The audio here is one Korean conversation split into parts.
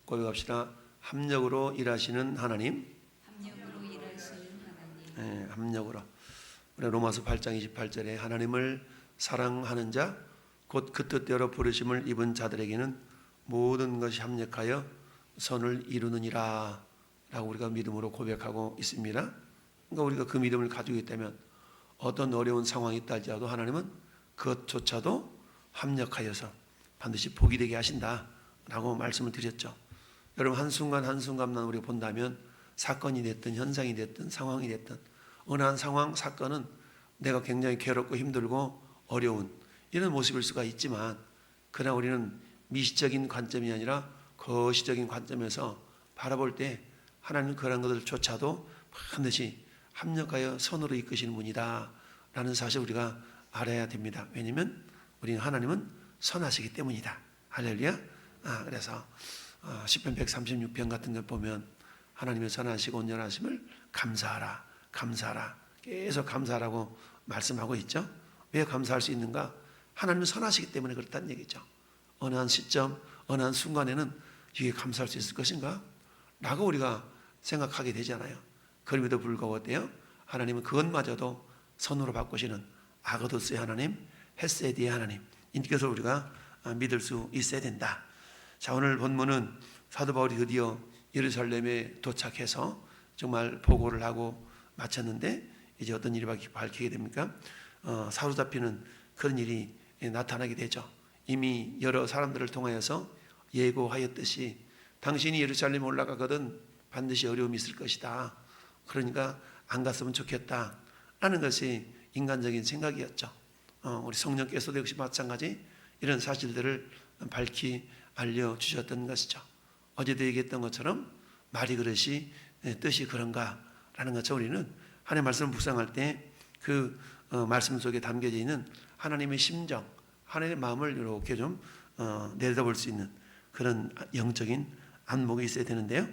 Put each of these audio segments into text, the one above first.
고백합시다. 합력으로 일하시는 하나님. 합력으로 일하시는 하나님. 네, 합력으로. 우리 로마서 8장 28절에 하나님을 사랑하는 자 곧 그 뜻대로 부르심을 입은 자들에게는 모든 것이 합력하여 선을 이루느니라 라고 우리가 믿음으로 고백하고 있습니다. 그러니까 우리가 그 믿음을 가지고 있다면 어떤 어려운 상황이 있다 할지라도 하나님은 그것조차도 합력하여서 반드시 복이 되게 하신다 라고 말씀을 드렸죠. 여러분 한순간 한순간만 우리가 본다면 사건이 됐든 현상이 됐든 상황이 됐든 어느 한 상황 사건은 내가 굉장히 괴롭고 힘들고 어려운 이런 모습일 수가 있지만 그러나 우리는 미시적인 관점이 아니라 거시적인 관점에서 바라볼 때 하나님은 그런 것들조차도 반드시 합력하여 선으로 이끄시는 분이다 라는 사실을 우리가 알아야 됩니다. 왜냐하면 우리는 하나님은 선하시기 때문이다. 할렐루야. 그래서 시편 136편 같은 걸 보면 하나님의 선하시고 온전하심을 감사하라 감사하라 계속 감사하라고 말씀하고 있죠. 왜 감사할 수 있는가? 하나님은 선하시기 때문에 그렇다는 얘기죠. 어느 한 시점 어느 한 순간에는 이게 감사할 수 있을 것인가? 라고 우리가 생각하게 되잖아요. 그럼에도 불구하고 어때요? 하나님은 그것마저도 선으로 바꾸시는 아거도스의 하나님, 헤세디의 하나님, 인께서 우리가 믿을 수 있어야 된다. 자, 오늘 본문은 사도 바울이 드디어 예루살렘에 도착해서 정말 보고를 하고 마쳤는데 이제 어떤 일이 밝히게 됩니까? 사로잡히는 그런 일이 나타나게 되죠. 이미 여러 사람들을 통하여서 예고하였듯이 당신이 예루살렘에 올라가거든 반드시 어려움이 있을 것이다. 그러니까 안 갔으면 좋겠다 라는 것이 인간적인 생각이었죠. 우리 성령께서도 역시 마찬가지 이런 사실들을 밝히 알려주셨던 것이죠. 어제도 얘기했던 것처럼 말이 그릇이 뜻이 그런가 라는 것처럼 우리는 하나님의 말씀을 묵상할 때 그 말씀 속에 담겨져 있는 하나님의 심정, 하나님의 마음을 이렇게 좀 내려다볼 수 있는 그런 영적인 안목이 있어야 되는데요.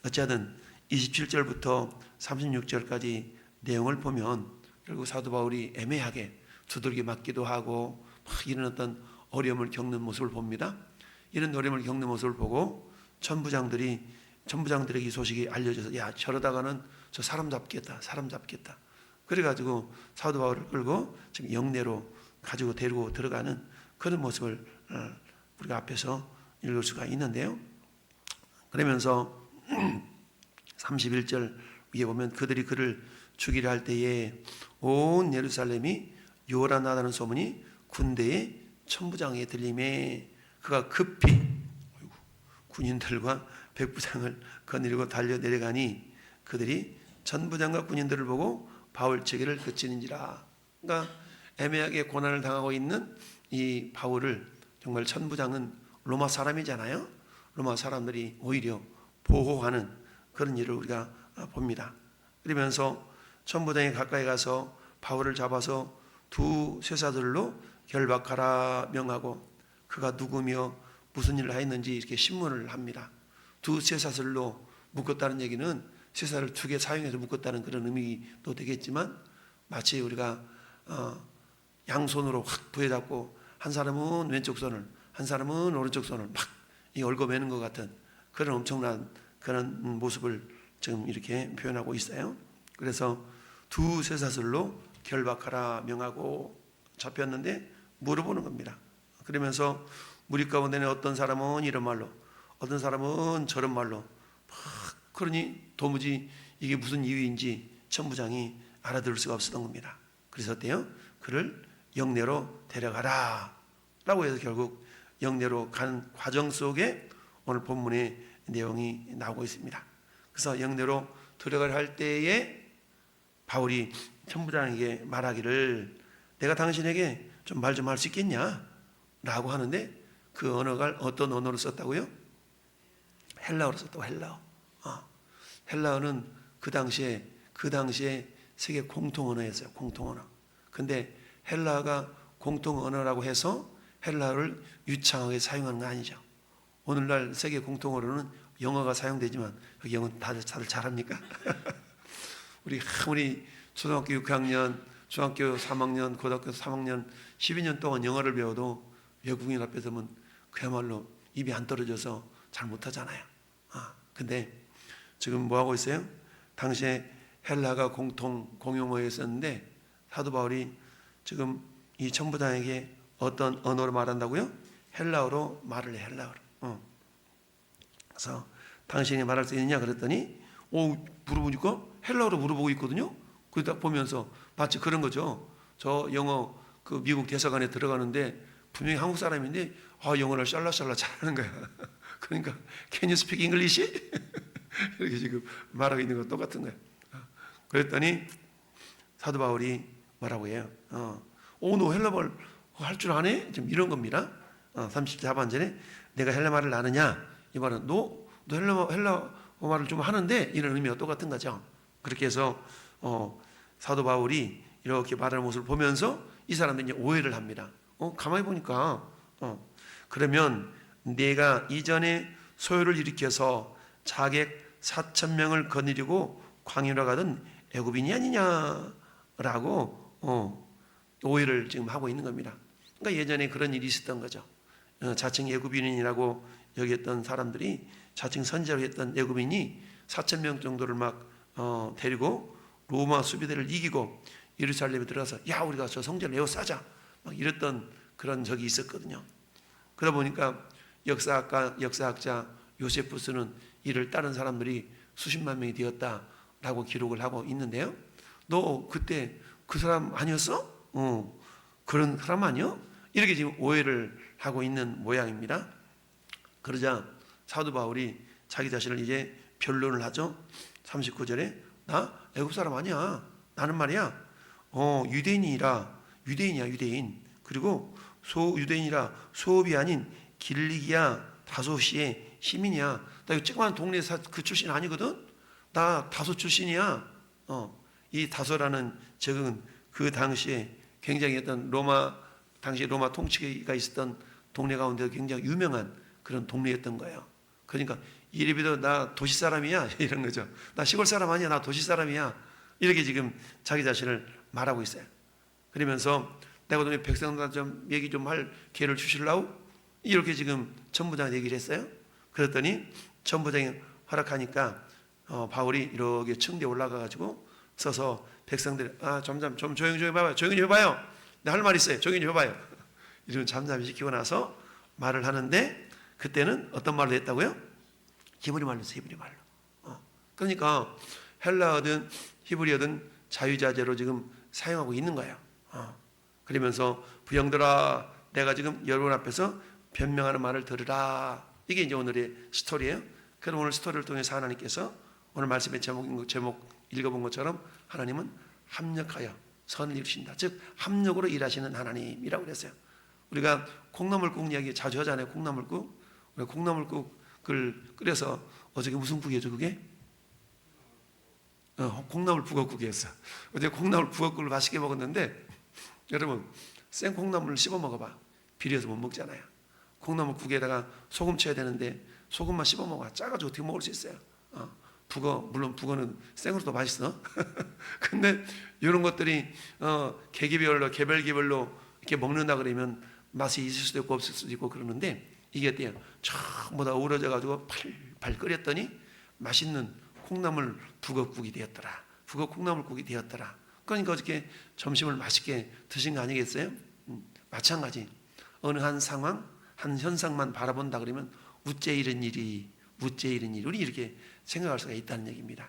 어쨌든 27절부터 36절까지 내용을 보면 결국 사도 바울이 애매하게 두들겨 맞기도 하고 막 이런 어떤 어려움을 겪는 모습을 봅니다. 이런 어려움을 겪는 모습을 보고 천부장들에게 이 소식이 알려져서 야 저러다가는 저 사람 잡겠다 그래가지고 사도 바울을 끌고 지금 영내로 가지고 데리고 들어가는 그런 모습을 우리가 앞에서 읽을 수가 있는데요. 그러면서 31절 위에 보면 그들이 그를 죽이려 할 때에 온 예루살렘이 요란하다는 소문이 군대의 천부장에게 들림에 그가 급히 군인들과 백부장을 거느리고 달려 내려가니 그들이 천부장과 군인들을 보고 바울 체계를 그치는지라. 그러니까 애매하게 고난을 당하고 있는 이 바울을 정말 천부장은 로마 사람이잖아요. 로마 사람들이 오히려 보호하는 그런 일을 우리가 봅니다. 그러면서 천부장이 가까이 가서 바울을 잡아서 두 쇠사들로 결박하라 명하고 그가 누구며 무슨 일을 하였는지 이렇게 신문을 합니다. 두 쇠사슬로 묶었다는 얘기는 쇠사를 두 개 사용해서 묶었다는 그런 의미도 되겠지만 마치 우리가 양손으로 확 부여잡고 한 사람은 왼쪽 손을 한 사람은 오른쪽 손을 막 얽어매는 것 같은 그런 엄청난 그런 모습을 지금 이렇게 표현하고 있어요. 그래서 두 쇠사슬로 결박하라 명하고 잡혔는데 물어보는 겁니다. 그러면서 무리 가운데는 어떤 사람은 이런 말로 어떤 사람은 저런 말로 그러니 도무지 이게 무슨 이유인지 천부장이 알아들을 수가 없었던 겁니다. 그래서 어때요? 그를 영내로 데려가라 라고 해서 결국 영내로 간 과정 속에 오늘 본문의 내용이 나오고 있습니다. 그래서 영내로 들어가려 할 때에 바울이 천부장에게 말하기를 내가 당신에게 좀 말 좀 할 수 있겠냐 라고 하는데 그 언어가 어떤 언어로 썼다고요? 헬라어로 썼다고. 헬라어는 그 당시에 세계 공통 언어였어요. 공통 언어. 근데 헬라어가 공통 언어라고 해서 헬라어를 유창하게 사용하는 건 아니죠. 오늘날 세계 공통 언어는 영어가 사용되지만 그 영어 다들 잘합니까? 우리 초등학교 6학년, 중학교 3학년, 고등학교 3학년 12년 동안 영어를 배워도 외국인 앞에 서면 그야말로 입이 안 떨어져서 잘 못하잖아요. 근데 지금 뭐 하고 있어요? 당시에 헬라가 공용어였었는데 사도 바울이 지금 이 천부장에게 어떤 언어로 말한다고요? 헬라어로 말을 해. 헬라어로. 그래서 당신이 말할 수 있느냐 그랬더니 물어보니까 헬라어로 물어보고 있거든요. 그러다 보면서 마치 그런 거죠. 저 영어 그 미국 대사관에 들어가는데 분명히 한국 사람인데 영어를 샬라샬라 잘하는 거야. 그러니까 Can you speak English? 이렇게 지금 말하고 있는 거 똑같은 거야. 그랬더니 사도 바울이 뭐라고 해요? 너 헬라말 할 줄 아네? 지금 이런 겁니다. 34번절에 내가 헬라말을 아느냐? 이 말은 너 헬라말을 좀 하는데 이런 의미가 똑같은 거죠. 그렇게 해서 사도 바울이 이렇게 말하는 모습을 보면서 이 사람들이 이제 오해를 합니다. 가만히 보니까 그러면 내가 이전에 소요를 일으켜서 자객 4,000명을 거느리고 광야로 가던 애굽인이 아니냐라고 오해를 지금 하고 있는 겁니다. 그러니까 예전에 그런 일이 있었던 거죠. 자칭 애굽인이라고 여겼던 사람들이 자칭 선지자로 했던 애굽인이 4,000명 정도를 막 데리고 로마 수비대를 이기고 예루살렘에 들어가서 우리가 저 성전을 에워싸자 막 이랬던 그런 적이 있었거든요. 그러다 보니까 역사학자 요세푸스는 이를 따른 사람들이 수십만 명이 되었다라고 기록을 하고 있는데요. 너 그때 그 사람 아니었어? 그런 사람 아니요? 이렇게 지금 오해를 하고 있는 모양입니다. 그러자 사도 바울이 자기 자신을 이제 변론을 하죠. 39절에 나 애굽 사람 아니야. 나는 말이야 유대인이야. 그리고 유대인이라 소읍이 아닌 길리기야 다소시의 시민이야. 나 이 조그만 동네 그 출신 아니거든. 나 다소 출신이야. 이 다소라는 적은 그 당시에 굉장히 당시 로마 통치가 있었던 동네 가운데 굉장히 유명한 그런 동네였던 거예요. 그러니까 이래봬도 나 도시 사람이야 이런 거죠. 나 시골 사람 아니야. 나 도시 사람이야. 이렇게 지금 자기 자신을 말하고 있어요. 그러면서 내가 오늘 백성들 좀 얘기 좀 할 기회를 주실라고 이렇게 지금 천부장한테 얘기를 했어요. 그랬더니 천부장이 허락하니까 바울이 이렇게 층대에 올라가가지고 서서 백성들 좀 조용히 좀 해봐요. 조용히 좀 해봐요. 내가 할 말 있어요. 조용히 좀 해봐요. 이런 잠잠히 시키고 나서 말을 하는데 그때는 어떤 말을 했다고요? 히브리 말로 했어요. 히브리 말로. 그러니까 헬라어든 히브리어든 자유자재로 지금 사용하고 있는 거예요. 그러면서 부형들아 내가 지금 여러분 앞에서 변명하는 말을 들으라. 이게 이제 오늘의 스토리예요. 그럼 오늘 스토리를 통해서 하나님께서 오늘 말씀의 제목 읽어본 것처럼 하나님은 합력하여 선을 이루신다. 즉 합력으로 일하시는 하나님이라고 그랬어요. 우리가 콩나물국 이야기 자주 하잖아요. 콩나물국. 우리가 콩나물국을 끓여서 어저께 무슨 국이었죠 그게? 콩나물 북엇국이었어. 어제 콩나물 북엇국을 맛있게 먹었는데 여러분 생콩나물을 씹어 먹어봐. 비려서 못 먹잖아요. 콩나물국에다가 소금 쳐야 되는데 소금만 씹어 먹어. 짜가지고 어떻게 먹을 수 있어요? 물론 북어는 생으로도 맛있어. 근데 이런 것들이 계기별로 개별로 이렇게 먹는다 그러면 맛이 있을 수도 있고 없을 수도 있고 그러는데 이게 어때요? 전부 다 어우러져 가지고 팔팔 끓였더니 맛있는 콩나물 북엇국이 되었더라. 북어 콩나물국이 되었더라. 그러니까 어저께 점심을 맛있게 드신 거 아니겠어요? 마찬가지. 어느 한 상황, 한 현상만 바라본다 그러면 우째 이런 일이 우리 이렇게 생각할 수가 있다는 얘기입니다.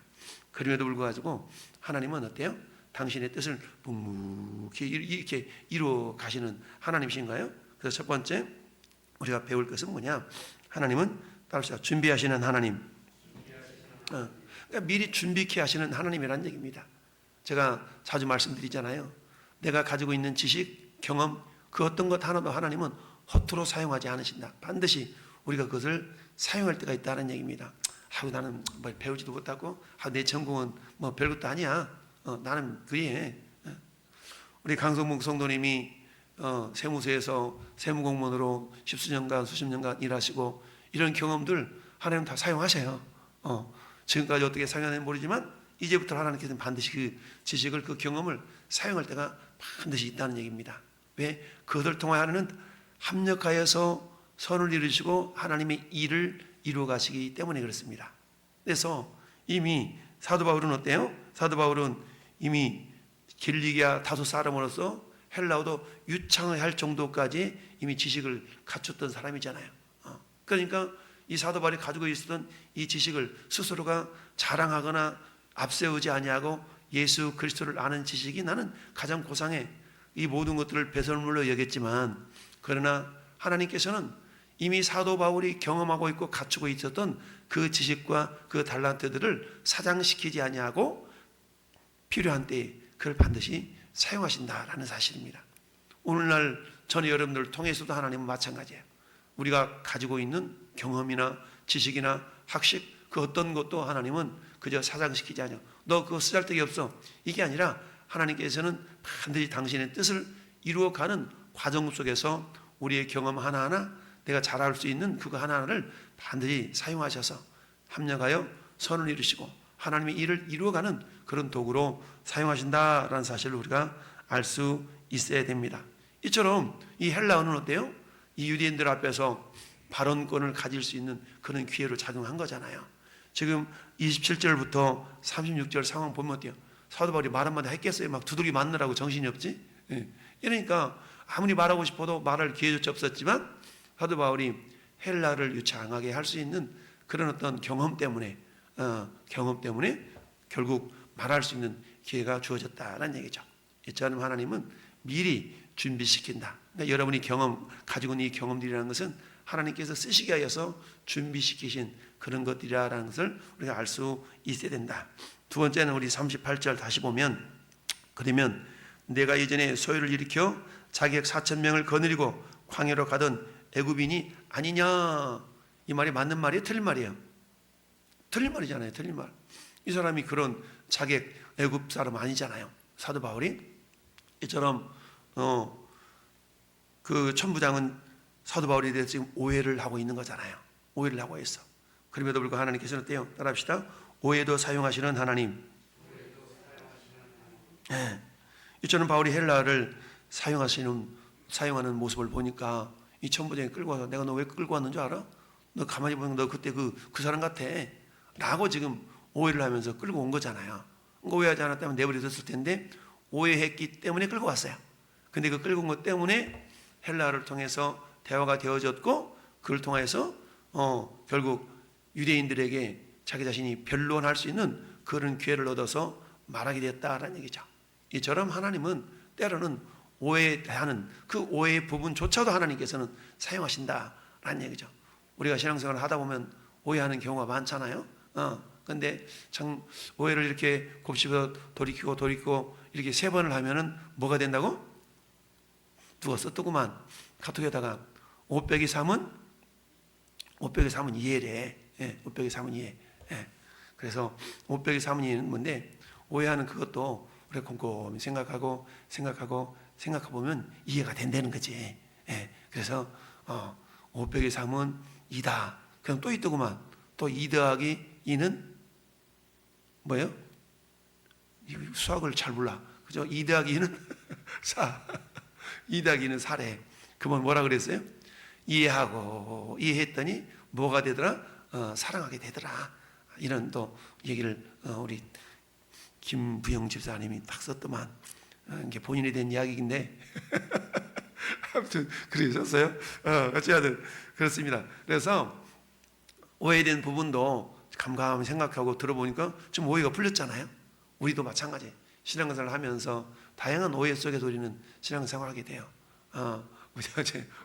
그럼에도 불구하고 하나님은 어때요? 당신의 뜻을 묵묵히 이렇게 이루어 가시는 하나님이신가요? 그래서 첫 번째 우리가 배울 것은 뭐냐? 하나님은 따라서 준비하시는 하나님. 그러니까 미리 준비케 하시는 하나님이라는 얘기입니다. 제가 자주 말씀드리잖아요. 내가 가지고 있는 지식, 경험 그 어떤 것 하나도 하나님은 허투루 사용하지 않으신다. 반드시 우리가 그것을 사용할 때가 있다는 얘기입니다. 나는 뭐 배우지도 못하고 내 전공은 뭐 별것도 아니야. 나는 그래. 우리 강성묵 성도님이 세무서에서 세무공무원으로 십수년간 수십 년간 일하시고 이런 경험들 하나님 다 사용하셔요. 지금까지 어떻게 사용하는지 모르지만 이제부터 하나님께서는 반드시 그 지식을 그 경험을 사용할 때가 반드시 있다는 얘기입니다. 왜? 그것을 통하여 하나님은 합력하여서 선을 이루시고 하나님의 일을 이루어 가시기 때문에 그렇습니다. 그래서 이미 사도 바울은 어때요? 사도 바울은 이미 길리기아 다소 사람으로서 헬라어도 유창을 할 정도까지 이미 지식을 갖췄던 사람이잖아요. 그러니까 이 사도 바울이 가지고 있었던 이 지식을 스스로가 자랑하거나 앞세우지 아니하고 예수 그리스도를 아는 지식이 나는 가장 고상해. 이 모든 것들을 배설물로 여겼지만, 그러나 하나님께서는 이미 사도 바울이 경험하고 있고 갖추고 있었던 그 지식과 그 달란트들을 사장시키지 아니하고 필요한 때에 그걸 반드시 사용하신다라는 사실입니다. 오늘날 저는 여러분들을 통해서도 하나님은 마찬가지예요. 우리가 가지고 있는 경험이나 지식이나 학식, 그 어떤 것도 하나님은 그저 사장시키지 않아요. 너 그거 쓰잘데기 없어, 이게 아니라 하나님께서는 반드시 당신의 뜻을 이루어가는 과정 속에서 우리의 경험 하나하나, 내가 잘할 수 있는 그거 하나하나를 반드시 사용하셔서 합력하여 선을 이루시고 하나님의 일을 이루어가는 그런 도구로 사용하신다라는 사실을 우리가 알 수 있어야 됩니다. 이처럼 이 헬라어는 어때요? 이 유대인들 앞에서 발언권을 가질 수 있는 그런 기회로 작용한 거잖아요. 지금 27절부터 36절 상황 보면 어때요? 사도 바울이 말 한마디 했겠어요? 막 두들기 맞느라고 정신이 없지? 이러니까 아무리 말하고 싶어도 말할 기회조차 없었지만 사도 바울이 헬라를 유창하게 할 수 있는 그런 어떤 경험 때문에 결국 말할 수 있는 기회가 주어졌다는 얘기죠. 이처럼 하나님은 미리 준비시킨다. 그러니까 여러분이 가지고 있는 이 경험들이라는 것은 하나님께서 쓰시게 하여서 준비시키신 그런 것들이라는 것을 우리가 알 수 있어야 된다. 두 번째는 우리 38절 다시 보면, 그러면 내가 이전에 소요를 일으켜 자객 4,000명을 거느리고 광야로 가던 애굽인이 아니냐. 이 말이 맞는 말이에요? 틀린 말이에요? 틀린 말이잖아요. 틀린 말. 이 사람이 그런 자객 애굽 사람 아니잖아요. 사도 바울이 이처럼 그 천부장은 사도 바울에 대해서 지금 오해를 하고 있는 거잖아요. 오해를 하고 있어. 그럼에도 불구하고 하나님께서는 어때요? 따라합시다. 오해도 사용하시는 하나님. 네. 이처럼 바울이 헬라어를 사용하는 모습을 보니까 이 천부장이 끌고 와서, 내가 너 왜 끌고 왔는 줄 알아? 너 가만히 보면 너 그때 그 사람 같아 라고 지금 오해를 하면서 끌고 온 거잖아요. 오해하지 않았다면 내버려뒀을 텐데 오해했기 때문에 끌고 왔어요. 근데 그 끌고 온 것 때문에 헬라어를 통해서 대화가 되어졌고, 그걸 통해서 결국 유대인들에게 자기 자신이 변론할 수 있는 그런 기회를 얻어서 말하게 됐다라는 얘기죠. 이처럼 하나님은 때로는 오해하는 그 오해의 부분조차도 하나님께서는 사용하신다라는 얘기죠. 우리가 신앙생활을 하다 보면 오해하는 경우가 많잖아요. 근데 참 오해를 이렇게 곱씹어 돌이키고 이렇게 3번을 하면은 뭐가 된다고? 누가 썼더구만. 카톡에다가 5 빼기 3은 2래. 5 빼기 3은 2. 그래서 5 빼기 3은 2는 뭔데, 오해하는 그것도 우리가 곰곰이 생각해보면 이해가 된다는 거지. 그래서 5 빼기 3은 2다. 그럼 또 있더구만. 또 2 더하기 2는 뭐예요? 수학을 잘 몰라. 그죠? 2 더하기 2는 4. 2 더하기 2는 4래. 그러면 뭐라 그랬어요? 이해했더니 뭐가 되더라? 사랑하게 되더라. 이런 또 얘기를 우리 김부영 집사님이 딱 썼더만. 이게 본인에 대한 이야기인데 아무튼 그러셨어요. 어찌하든 그렇습니다. 그래서 오해된 부분도 감감히 생각하고 들어보니까 좀 오해가 풀렸잖아요. 우리도 마찬가지. 신앙생활을 하면서 다양한 오해 속에서 우리는 신앙생활을 하게 돼요. 우리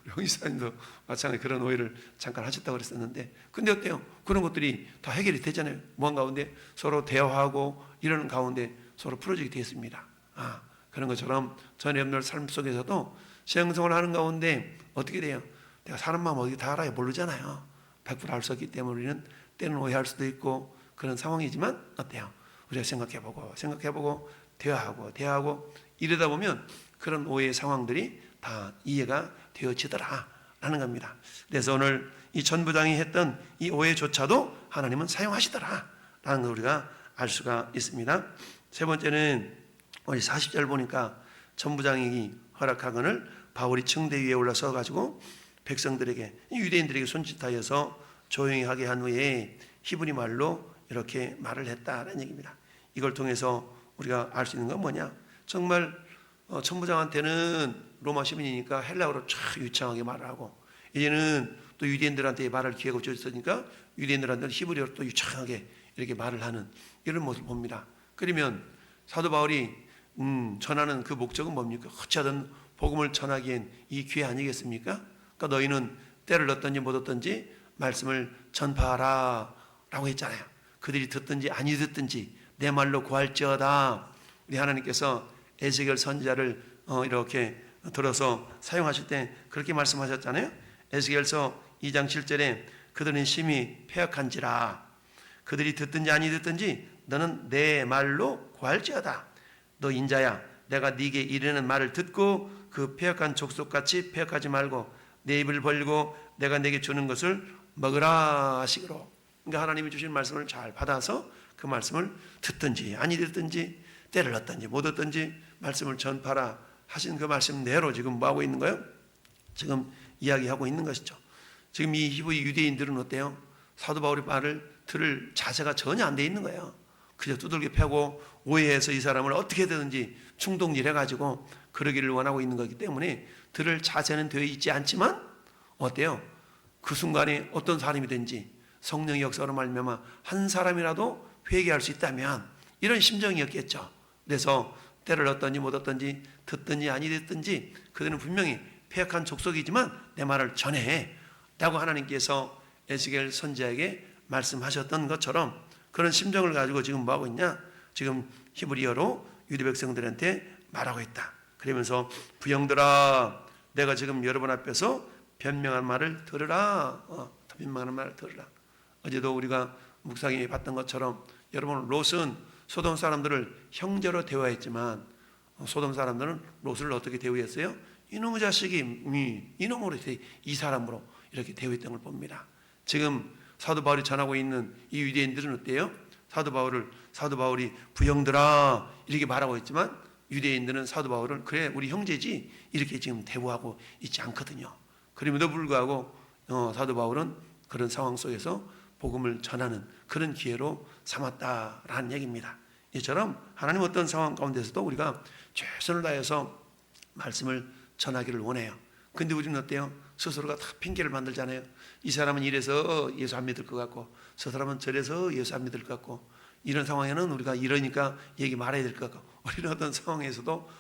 형이사님도 마찬가지 그런 오해를 잠깐 하셨다고 그랬었는데, 근데 어때요? 그런 것들이 다 해결이 되잖아요. 무한 가운데 서로 대화하고 이러는 가운데 서로 풀어지게 되었습니다. 그런 것처럼 전 여러분들 삶 속에서도 신앙생활을 하는 가운데 어떻게 돼요? 내가 사람 마음 어디 다 알아야 모르잖아요. 100% 알 수 없기 때문에 우리는 때는 오해할 수도 있고 그런 상황이지만 어때요? 우리가 생각해보고 대화하고 이러다 보면 그런 오해의 상황들이 다 이해가 되어지더라 라는 겁니다. 그래서 오늘 이 천부장이 했던 이 오해조차도 하나님은 사용하시더라 라는 걸 우리가 알 수가 있습니다. 세 번째는 우리 40절 보니까 천부장이 허락하거늘 바울이 층대 위에 올라서 가지고 백성들에게, 유대인들에게 손짓하여서 조용히 하게 한 후에 히브리 말로 이렇게 말을 했다라는 얘기입니다. 이걸 통해서 우리가 알 수 있는 건 뭐냐? 정말 천부장한테는 로마 시민이니까 헬라어로 쫙 유창하게 말을 하고, 이제는 또 유대인들한테 말할 기회가 주어졌으니까 유대인들한테는 히브리어로 또 유창하게 이렇게 말을 하는 이런 모습을 봅니다. 그러면 사도 바울이 전하는 그 목적은 뭡니까? 어찌하든 복음을 전하기엔 이 기회 아니겠습니까? 그러니까 너희는 때를 얻든지 못 얻든지 말씀을 전파하라 라고 했잖아요. 그들이 듣든지 아니 듣든지 내 말로 구할지어다. 우리 하나님께서 에스겔 선지자를 이렇게 들어서 사용하실 때 그렇게 말씀하셨잖아요. 에스겔서 2장 7절에 그들은 심히 패역한지라. 그들이 듣든지 아니 듣든지 너는 내 말로 구할지어다. 너 인자야, 내가 네게 이르는 말을 듣고 그 패역한 족속같이 패역하지 말고 내 입을 벌리고 내가 내게 주는 것을 먹으라 하시기로. 그러니까 하나님이 주신 말씀을 잘 받아서 그 말씀을 듣든지 아니 듣든지 때를 얻든지 못 얻든지 말씀을 전파라 하신 그 말씀대로 지금 뭐하고 있는 거예요? 지금 이야기하고 있는 것이죠. 지금 이 히브리 유대인들은 어때요? 사도 바울의 말을 들을 자세가 전혀 안 돼 있는 거예요. 그저 두들겨 패고 오해해서 이 사람을 어떻게든지 충동질해가지고 그러기를 원하고 있는 거기 때문에 들을 자세는 되어 있지 않지만 어때요? 그 순간에 어떤 사람이든지 성령의 역사로 말미암아 한 사람이라도 회개할 수 있다면 이런 심정이었겠죠. 그래서 때를 얻든지 못 얻든지 듣든지 아니 듣든지 그들은 분명히 패역한 족속이지만 내 말을 전해 라고 하나님께서 에스겔 선지자에게 말씀하셨던 것처럼 그런 심정을 가지고 지금 뭐하고 있냐? 지금 히브리어로 유대 백성들한테 말하고 있다. 그러면서 부형들아, 내가 지금 여러분 앞에서 변명한 말을 들으라. 변명하는 말을 들으라. 어제도 우리가 묵상해 봤던 것처럼 여러분, 롯은 소돔 사람들을 형제로 대우했지만 소돔 사람들은 롯을 어떻게 대우했어요? 이놈의 자식이 이놈으로 이 사람으로 이렇게 대우했던 걸 봅니다. 지금 사도 바울이 전하고 있는 이 유대인들은 어때요? 사도 바울이 부형들아 이렇게 말하고 있지만 유대인들은 사도 바울을 그래 우리 형제지 이렇게 지금 대우하고 있지 않거든요. 그럼에도 불구하고 사도 바울은 그런 상황 속에서 복음을 전하는 그런 기회로 삼았다라는 얘기입니다. 이처럼 하나님 어떤 상황 가운데서도 우리가 최선을 다해서 말씀을 전하기를 원해요. 근데 우리는 어때요? 스스로가 다 핑계를 만들잖아요. 이 사람은 이래서 예수 안 믿을 것 같고 저 사람은 저래서 예수 안 믿을 것 같고 이런 상황에는 우리가 이러니까 얘기 말아야 될 것 같고 우리는 어떤 상황에서도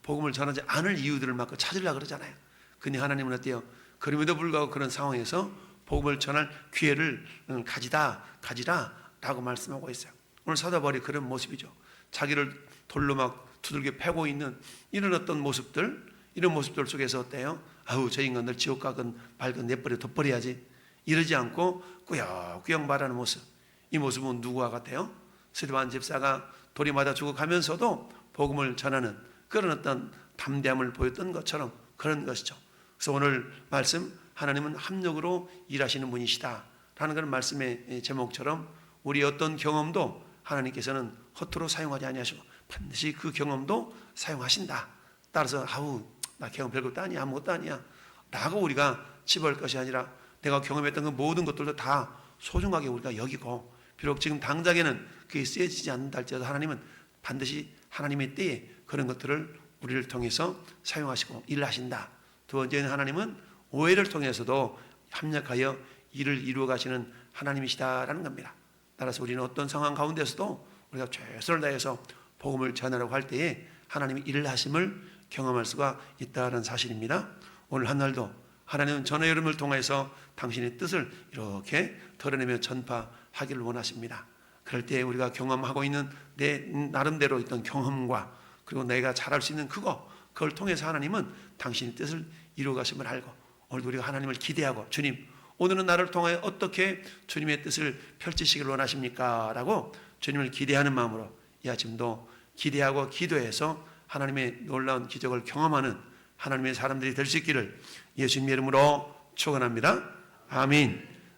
복음을 전하지 않을 이유들을 막 찾으려고 그러잖아요. 근데 하나님은 어때요? 그럼에도 불구하고 그런 상황에서 복음을 전할 기회를 가지라 라고 말씀하고 있어요. 오늘 사도 바울이 그런 모습이죠. 자기를 돌로 막 두들겨 패고 있는 이런 어떤 모습들, 이런 모습들 속에서 어때요? 아우 저 인간들 지옥 가건 밝은 내버려 둬버려야지 이러지 않고 꾸역꾸역 말하는 모습. 이 모습은 누구와 같아요? 스데반 집사가 돌이 맞아 죽어가면서도 복음을 전하는 그런 어떤 담대함을 보였던 것처럼 그런 것이죠. 그래서 오늘 말씀 하나님은 합력으로 일하시는 분이시다 라는 그런 말씀의 제목처럼 우리 어떤 경험도 하나님께서는 허투루 사용하지 아니하시고 반드시 그 경험도 사용하신다. 따라서 아우 나 경험 별것도 아니야 아무것도 아니야 라고 우리가 치부할 것이 아니라 내가 경험했던 그 모든 것들도 다 소중하게 우리가 여기고 비록 지금 당장에는 그게 쓰여지지 않는다 할지라도 하나님은 반드시 하나님의 때에 그런 것들을 우리를 통해서 사용하시고 일을 하신다. 두 번째는 하나님은 오해를 통해서도 합력하여 일을 이루어 가시는 하나님이시다라는 겁니다. 따라서 우리는 어떤 상황 가운데서도 우리가 최선을 다해서 복음을 전하려고 할 때에 하나님이 일을 하심을 경험할 수가 있다는 사실입니다. 오늘 한 날도 하나님은 저와 여러분을 통해서 당신의 뜻을 이렇게 드러내며 전파하기를 원하십니다. 그럴 때 우리가 경험하고 있는 내 나름대로 있던 경험과 그리고 내가 잘할 수 있는 그걸 통해서 하나님은 당신의 뜻을 이루어 가심을 알고 오늘도 우리가 하나님을 기대하고 주님 오늘은 나를 통하여 어떻게 주님의 뜻을 펼치시기를 원하십니까? 라고 주님을 기대하는 마음으로 이 아침도 기대하고 기도해서 하나님의 놀라운 기적을 경험하는 하나님의 사람들이 될 수 있기를 예수님의 이름으로 축원합니다. 아멘.